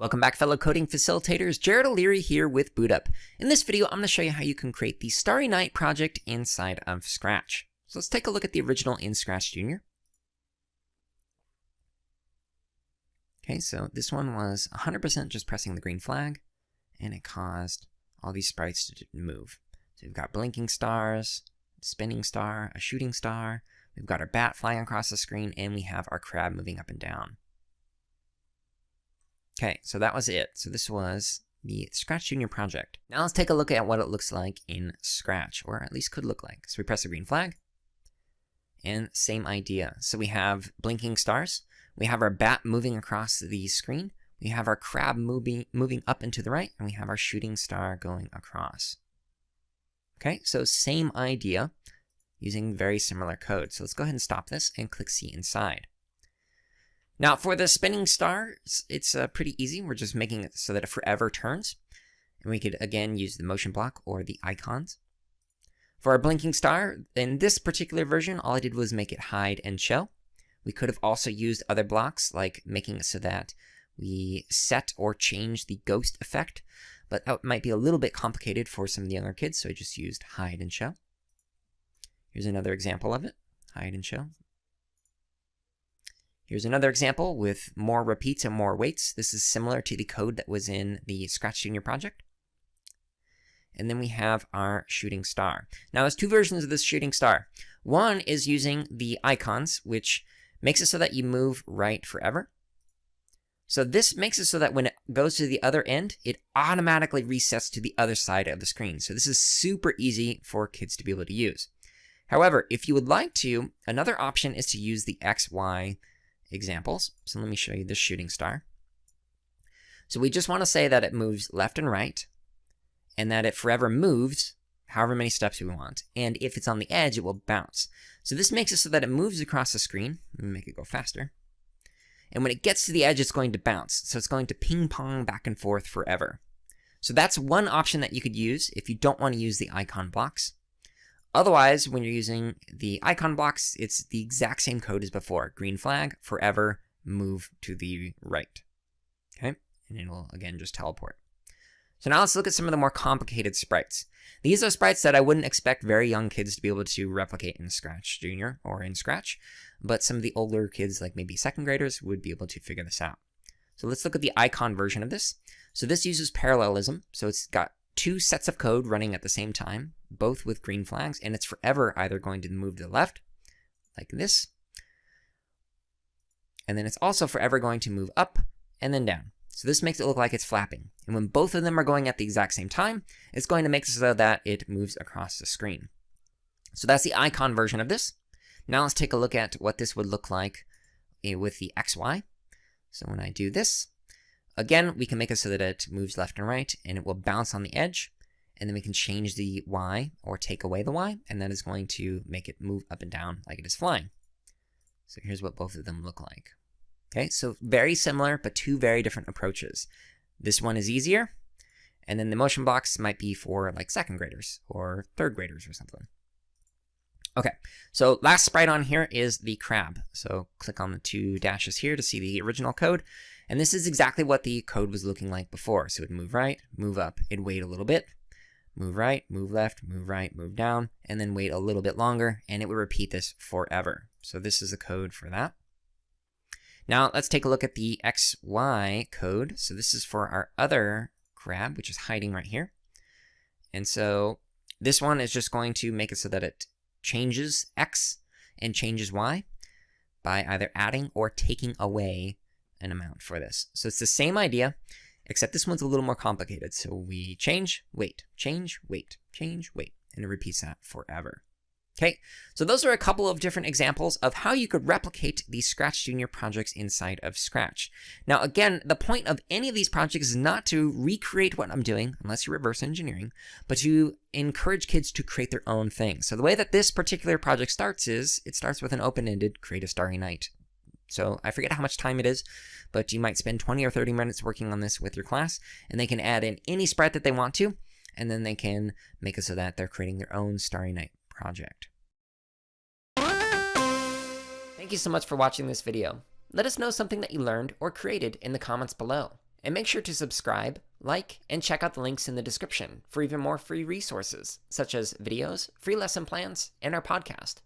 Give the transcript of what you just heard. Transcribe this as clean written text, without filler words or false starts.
Welcome back, fellow coding facilitators. Jared O'Leary here with BootUp. In this video, I'm going to show you how you can create the Starry Night project inside of Scratch. So let's take a look at the original in ScratchJr. Okay, so this one was 100% just pressing the green flag, and it caused all these sprites to move. So we've got blinking stars, spinning star, a shooting star, we've got our bat flying across the screen, and we have our crab moving up and down. Okay, so that was it. So this was the ScratchJr project. Now let's take a look at what it looks like in Scratch, or at least could look like. So we press the green flag, and same idea. So we have blinking stars, we have our bat moving across the screen, we have our crab moving up and to the right, and we have our shooting star going across. Okay, so same idea, using very similar code. So let's go ahead and stop this and click See Inside. Now for the spinning star, it's pretty easy. We're just making it so that it forever turns. And we could, again, use the motion block or the icons. For our blinking star, in this particular version, all I did was make it hide and show. We could have also used other blocks, like making it so that we set or change the ghost effect. But that might be a little bit complicated for some of the younger kids, so I just used hide and show. Here's another example of it, hide and show. Here's another example with more repeats and more waits. This is similar to the code that was in the ScratchJr project. And then we have our shooting star. Now there's two versions of this shooting star. One is using the icons, which makes it so that you move right forever. So this makes it so that when it goes to the other end, it automatically resets to the other side of the screen. So this is super easy for kids to be able to use. However, if you would like to, another option is to use the XY examples. So let me show you this shooting star. So we just want to say that it moves left and right, and that it forever moves however many steps we want. And if it's on the edge, it will bounce. So this makes it so that it moves across the screen. Let me make it go faster. And when it gets to the edge, it's going to bounce. So it's going to ping pong back and forth forever. So that's one option that you could use if you don't want to use the icon blocks. Otherwise, when you're using the icon blocks, it's the exact same code as before. Green flag, forever, move to the right. Okay, and it will, again, just teleport. So now let's look at some of the more complicated sprites. These are sprites that I wouldn't expect very young kids to be able to replicate in ScratchJr or in Scratch, but some of the older kids, like maybe second graders, would be able to figure this out. So let's look at the icon version of this. So this uses parallelism, so it's got two sets of code running at the same time, both with green flags, and it's forever either going to move to the left, like this, and then it's also forever going to move up and then down. So this makes it look like it's flapping. And when both of them are going at the exact same time, it's going to make it so that it moves across the screen. So that's the icon version of this. Now let's take a look at what this would look like with the XY. So when I do this, again, we can make it so that it moves left and right, and it will bounce on the edge, and then we can change the Y or take away the Y, and that is going to make it move up and down like it is flying. So here's what both of them look like. Okay, so very similar, but two very different approaches. This one is easier, and then the motion blocks might be for like second graders or third graders or something. Okay, so last sprite on here is the crab. So click on the two dashes here to see the original code. And this is exactly what the code was looking like before. So it'd move right, move up, it'd wait a little bit, move right, move left, move right, move down, and then wait a little bit longer, and it would repeat this forever. So this is the code for that. Now let's take a look at the XY code. So this is for our other crab, which is hiding right here. And so this one is just going to make it so that it changes X and changes Y by either adding or taking away an amount for this. So it's the same idea, except this one's a little more complicated. So we change, wait, change, wait, change, wait, and it repeats that forever. Okay, so those are a couple of different examples of how you could replicate these ScratchJr projects inside of Scratch. Now again, the point of any of these projects is not to recreate what I'm doing, unless you're reverse engineering, but to encourage kids to create their own thing. So the way that this particular project starts is, it starts with an open-ended, create a Starry Night. So I forget how much time it is, but you might spend 20 or 30 minutes working on this with your class, and they can add in any sprite that they want to, and then they can make it so that they're creating their own Starry Night project. Thank you so much for watching this video. Let us know something that you learned or created in the comments below. And make sure to subscribe, like, and check out the links in the description for even more free resources, such as videos, free lesson plans, and our podcast.